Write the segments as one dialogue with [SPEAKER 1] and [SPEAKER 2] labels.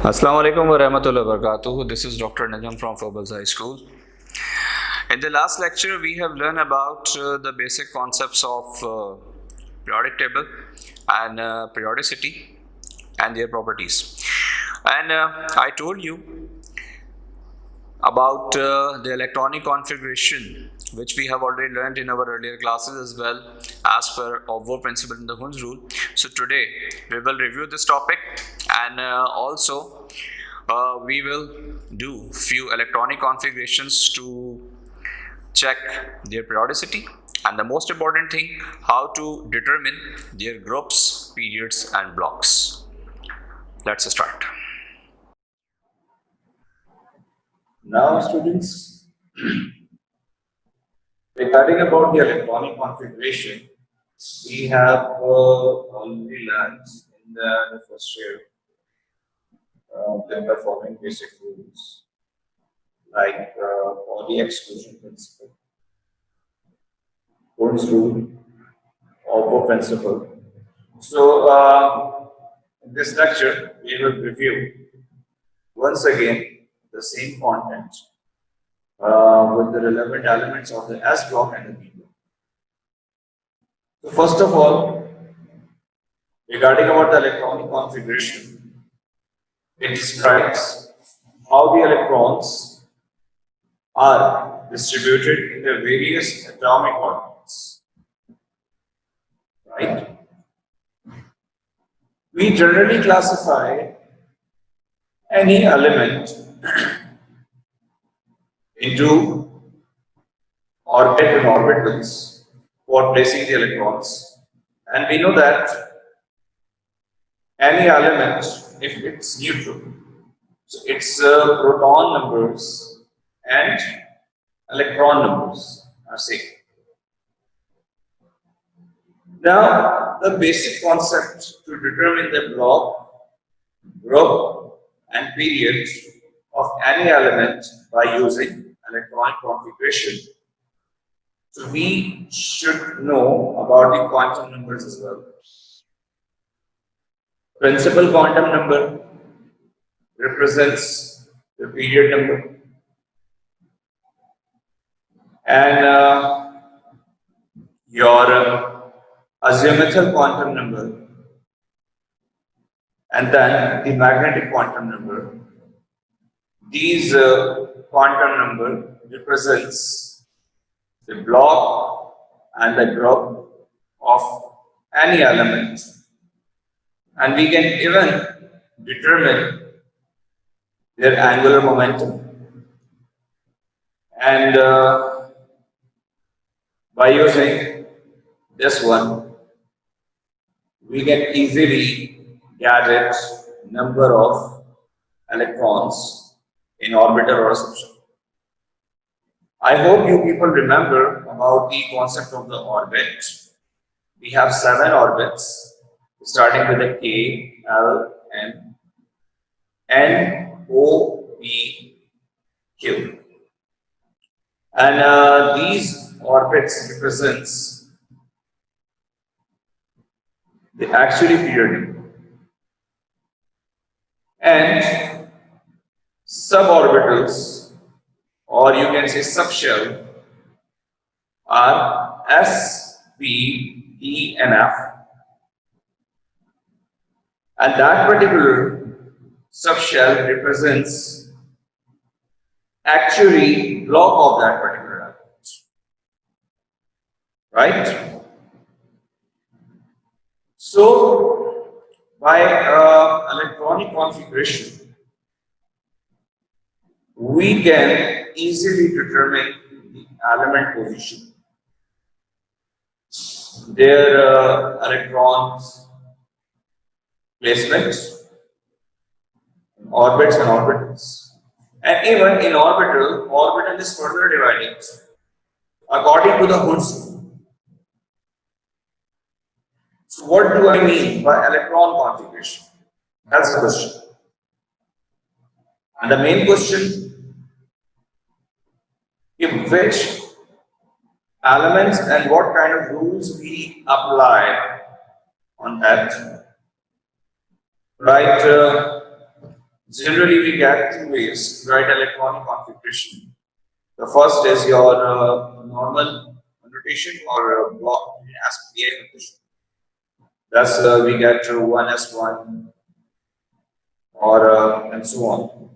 [SPEAKER 1] Assalamu alaikum wa rahmatullahi wa barakatuh. This is Dr. Najam from High School. In the last lecture, we have learned about the basic concepts of periodic table and periodicity and their properties. And I told you about the electronic configuration, which we have already learned in our earlier classes as well, as per Obvo principle in the Hund's rule. So today we will review this topic, and also we will do few electronic configurations to check their periodicity, and the most important thing, how to determine their groups, periods, and blocks. Let's start.
[SPEAKER 2] Now, students, regarding about the electronic configuration, we have already learned in the first year the following basic rules, like Pauli exclusion principle, Cohen's rule, Obvo principle. So, in this lecture, we will review once again the same content with the relevant elements of the S block and the B block. So first of all, regarding about the electronic configuration, it describes how the electrons are distributed in the various atomic orbitals. Right? We generally classify any element into orbit and orbitals for placing the electrons, and we know that any element, if it's neutral, so its proton numbers and electron numbers are same. Now, the basic concept to determine the block, group, and period of any element by using electronic configuration. So we should know about the quantum numbers as well. Principal quantum number represents the period number, and your azimuthal quantum number, and then the magnetic quantum number. These quantum number represents the block and the group of any element, and we can even determine their angular momentum. And by using this one, we can easily get number of electrons in orbit or reception. I hope you people remember about the concept of the orbit. We have 7 orbits, starting with the K, L, N, O, P, Q. And these orbits represents the actually period, and suborbitals, or you can say subshell, are S, P, E, and F, and that particular subshell represents actually block of that particular element, right? So by electronic configuration, we can easily determine the element position, their electrons placement, orbits and orbitals. And even in orbital is further divided according to the Hund's rule. So what do I mean by electron configuration? That's the question. And the main question, if which elements and what kind of rules we apply on that. Right? Generally, we get two ways to write electronic configuration. The first is your normal notation or block as PA notation. That's we get 1s1 or and so on.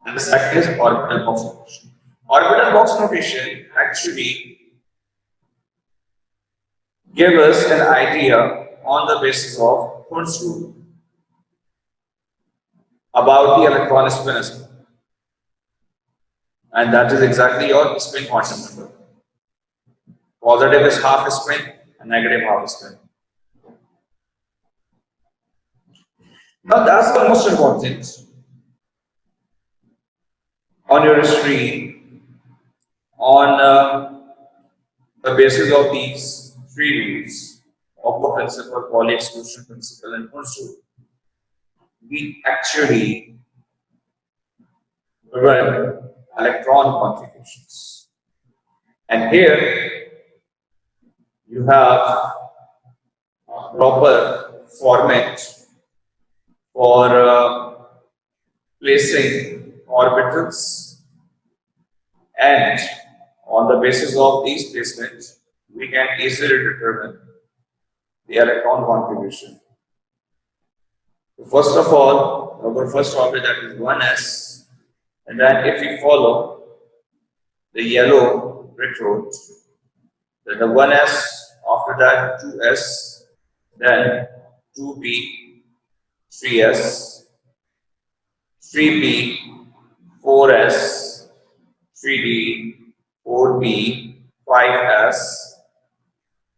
[SPEAKER 2] And the second is orbital box notation. Orbital box notation actually give us an idea on the basis of Hund's rule about the electron spin, and that is exactly your spin quantum number. Positive is half spin and negative half spin. Now that's the most important thing on your screen on the basis of these three rules, Oppo principle, Pauli exclusion principle, and Hund's rule. We actually run electron configurations. And here you have a proper format for placing orbitals, and on the basis of these placements, we can easily determine the electron configuration. So first of all, our first orbit, that is 1s, and then if we follow the yellow brick road, then the 1s, after that 2s, then 2p, 3s, 3p, 4s, 3d, 4b, 5s,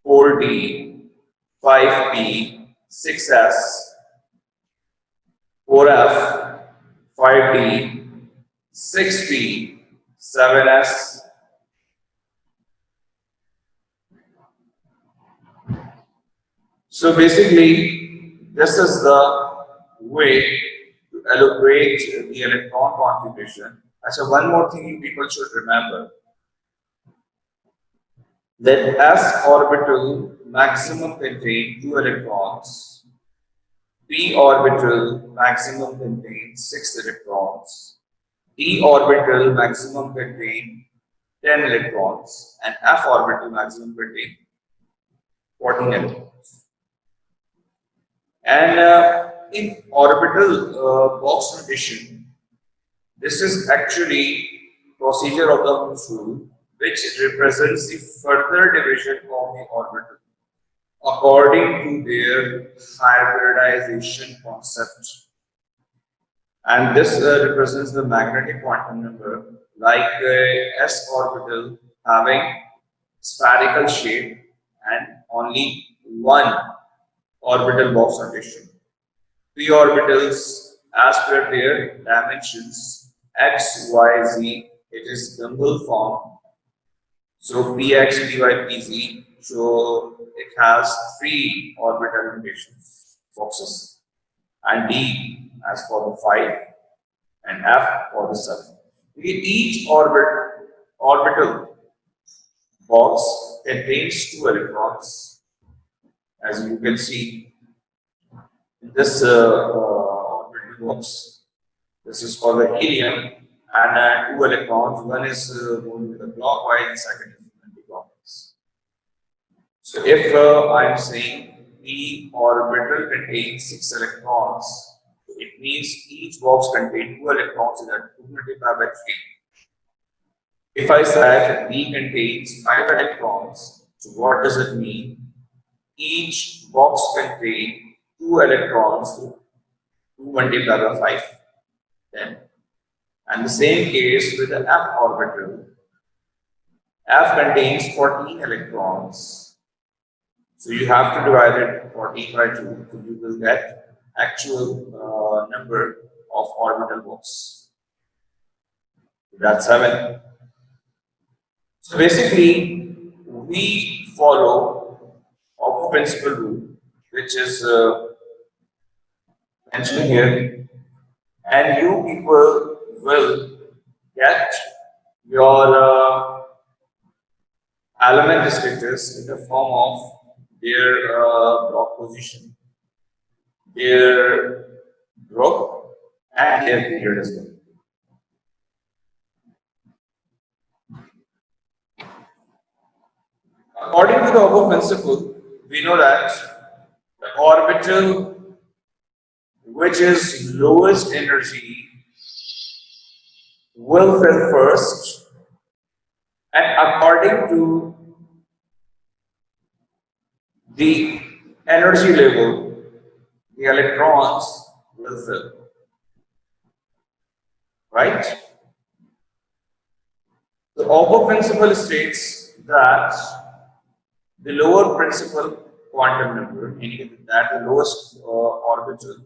[SPEAKER 2] 4d, 5p, 6s, 4f, 5d, 6p, 7s. So basically, this is the way to elaborate the electron configuration. And so one more thing people should remember, that s orbital maximum contain 2 electrons, p orbital maximum contains 6 electrons, d orbital maximum contain 10 electrons, and f orbital maximum contain 14 electrons. And in orbital box notation, this is actually procedure of the Hund's rule, which represents the further division of the orbital according to their hybridization concept. And this represents the magnetic quantum number, like s orbital having spherical shape and only one orbital box notation. P orbitals, as per their dimensions, x, y, z, it is Gumbel form. So px, py, pz, so it has three orbital notations, boxes, and d as for the 5, and f for the 7. Each orbital box contains 2 electrons, as you can see in this orbital box. This is for the helium, and 2 electrons. One is going with the clockwise, second is anti-clockwise. So if I am saying the orbital contains 6 electrons, it means each box contains 2 electrons in that 2 multiplied by 3. If I said B contains 5 electrons, so what does it mean? Each box contains 2 electrons, so 2 multiplied by 5, 10. And the same case with the F orbital. F contains 14 electrons. So you have to divide it 14 by 2, so you will get actual number of orbital box. That's 7. So basically, we follow Oppo principle rule, which is mentioned here, and you people will get your element descriptors in the form of their block position, their group, and their period as well. According to the above principle, we know that the orbital which is lowest energy will fill first, and according to the energy level, the electrons will fill. Right? The above principle states that the lower principal quantum number, meaning that the lowest orbital,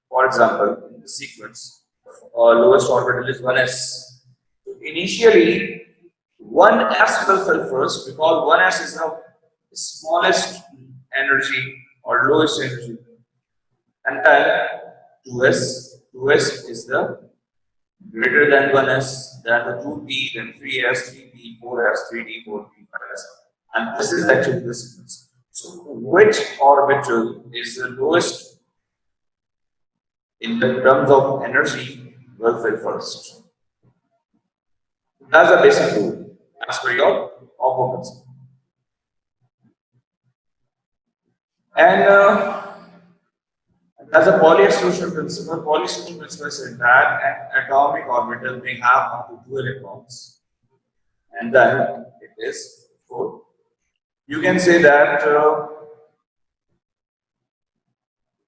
[SPEAKER 2] for example, in the sequence, lowest orbital is 1s. So initially, 1s will fill first because 1s is the smallest energy or lowest energy, and then 2s is the greater than 1s, then the 2p, then 3s, 3p, 4s, 3d, 4p, 5s. And this is actually the sequence. So, which orbital is the lowest in the terms of energy will fill first? That's the basic rule as per your opponents. And as a Pauli exclusion principle, Pauli exclusion principle said that an atomic orbital may have up to 2 electrons, and then it is 4. You can say that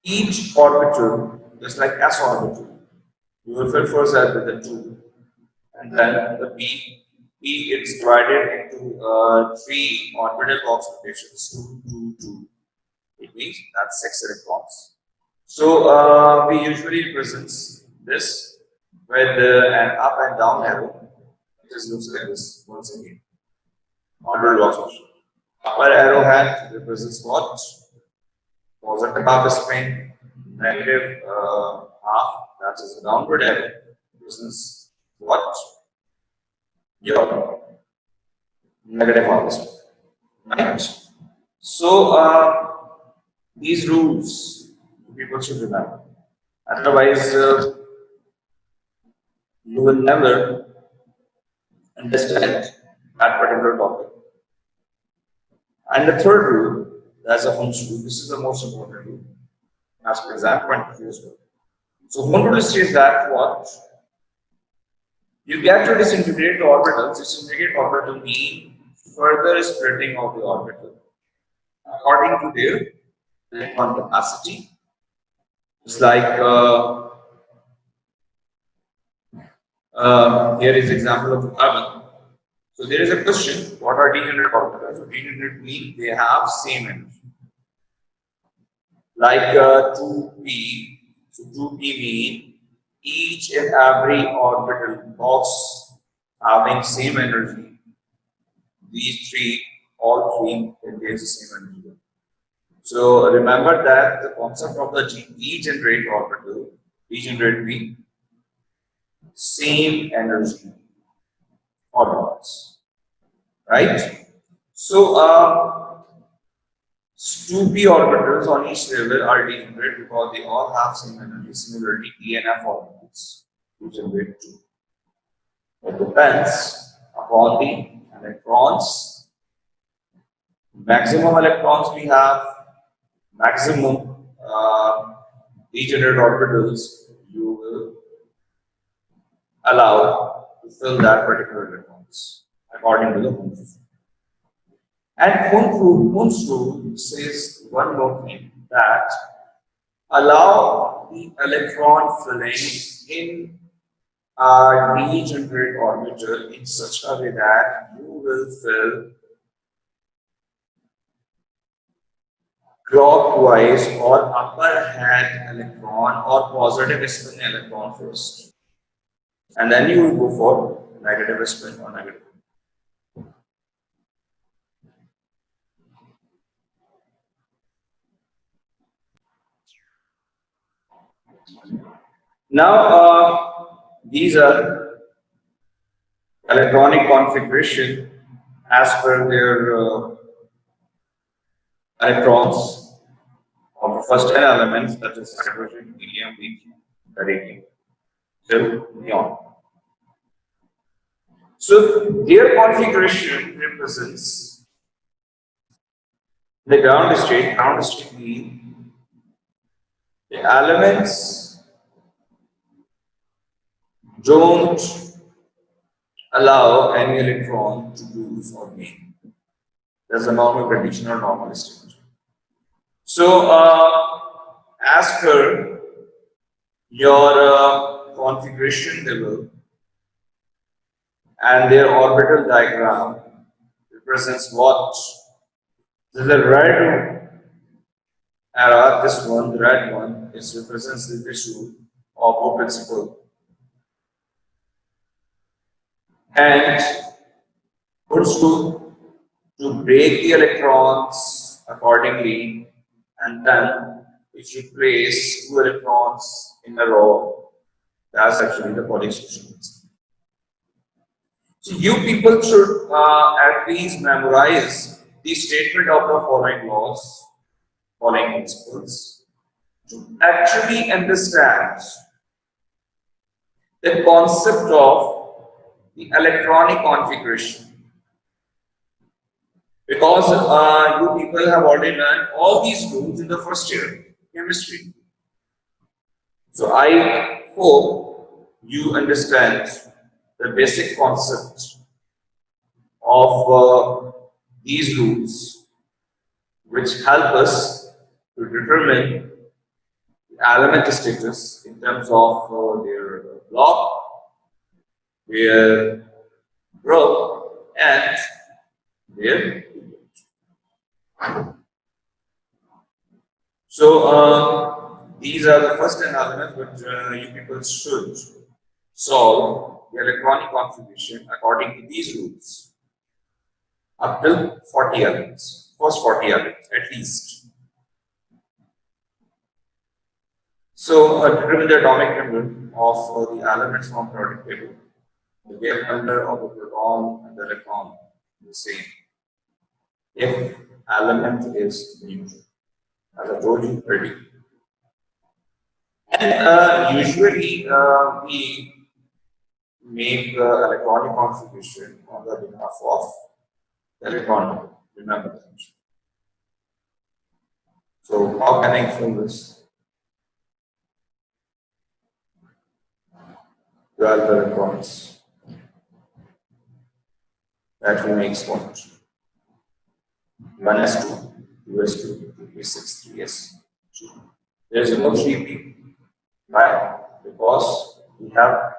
[SPEAKER 2] each orbital, just like s orbital, you will fill first as with the 2, and then the p is divided into 3 orbital box rotations, 2, 2, 2. It means that's 6 electrons. So we usually represent this with an up and down arrow. It just looks like this once again. Orbital box rotation. Upper arrow hand represents what? Positive half spin, negative half, that is a downward arrow. Represents what? Your negative half spin. Right? So these rules people should remember. Otherwise, you will never understand that particular topic. And the third rule, that's a Holmes rule. This is the most important rule, as per exam point of view as well. So Holmes rule says that what you get to disintegrate the orbitals. Disintegrate orbital mean further splitting of the orbital according to their electron capacity. It's like here is example of the carbon. So there is a question: what are degenerate orbitals? So degenerate mean they have same energy. Like 2p. So 2p mean each and every orbital box having same energy. These three, all three contains the same energy. So remember that the concept of the degenerate orbital, degenerate mean same energy orbitals, right? So 2p orbitals on each level are degenerate because they all have same energy. Similarly, E and F orbitals degenerate too. It depends upon the electrons. Maximum electrons we have, maximum degenerate orbitals you will allow to fill that particular electrons according to the Hund's rule. And Hund's rule says one more thing, that allow the electron filling in a degenerate orbital in such a way that you will fill clockwise or upper hand electron or positive spin electron first. And then you will go for negative spin or negative. Now, these are electronic configuration as per their electrons of the first 10 elements, that is hydrogen, helium, lithium, beryllium. till neon. So their configuration represents the ground state. Ground state means the elements don't allow any electron to lose or gain. That's a normal condition or normal state. So, as per your configuration level and their orbital diagram represents what? The red arrow, this one, the red one, it represents the issue of Bohr principle. And goes to break the electrons accordingly, and then if you place two electrons in a row, that's actually the polystation. So you people should at least memorize the statement of the following laws, following principles, to actually understand the concept of the electronic configuration. Because you people have already learned all these rules in the first year chemistry. So I hope you understand the basic concept of these rules, which help us to determine the element status in terms of their block, their group, and their. So these are the first 10 elements which you people should solve the electronic configuration according to these rules up till 40 elements, first 40 elements at least. So determine the atomic number of the elements from periodic table. The wave number of the proton and the electron is the same if element is neutral, as I told you already. And usually we make electronic configuration on the behalf of the electron. Remember that. So how can I explain this? 12 electrons. That will make what? 1s2, 2s2, 3s6, 3s2. There is no 3p. Why? Because we have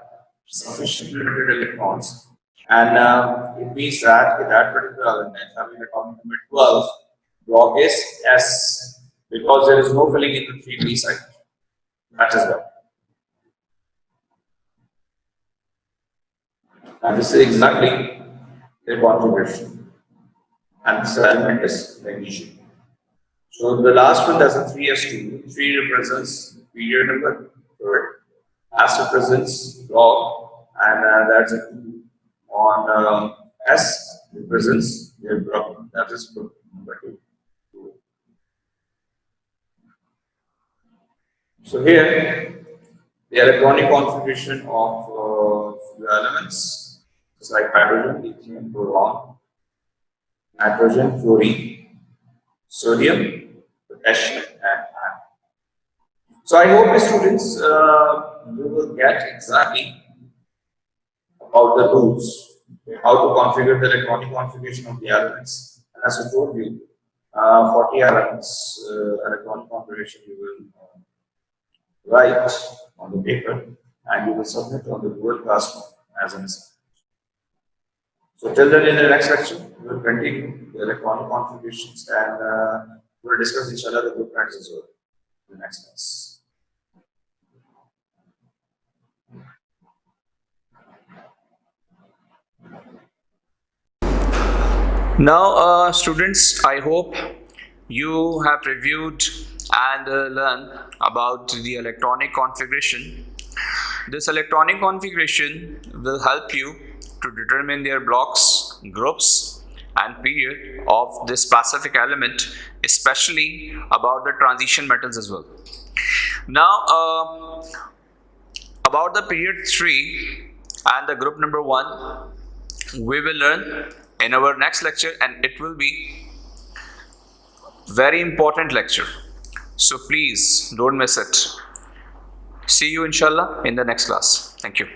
[SPEAKER 2] sufficient limited electrons, and it means that with that particular element having atomic number 12, block is S, because there is no filling in the 3p side. That is why. And this is exactly the configuration, and this element is magnesium. So the last one, that's a 3s2. 3 represents period number, third. S represents log, and that's a 2 on S represents their block, that is group number 2. So here, the electronic configuration of the elements is like hydrogen, lithium, boron, nitrogen, fluorine, sodium, potassium, and iron. So I hope the students you will get exactly about the rules, how to configure the electronic configuration of the elements. And as I told you, 40 elements electronic configuration you will write on the paper and you will submit on the Google Classroom as an assignment. So till then, in the next lecture, we will continue the electronic configurations and we will discuss each other the blueprints as well in the next class.
[SPEAKER 1] Now, students, I hope you have reviewed and learned about the electronic configuration. This electronic configuration will help you to determine their blocks, groups, and period of this specific element, especially about the transition metals as well. Now, About the period 3 and the group number 1, we will learn in our next lecture, and it will be very important lecture. So please don't miss it. See you inshallah in the next class. Thank you.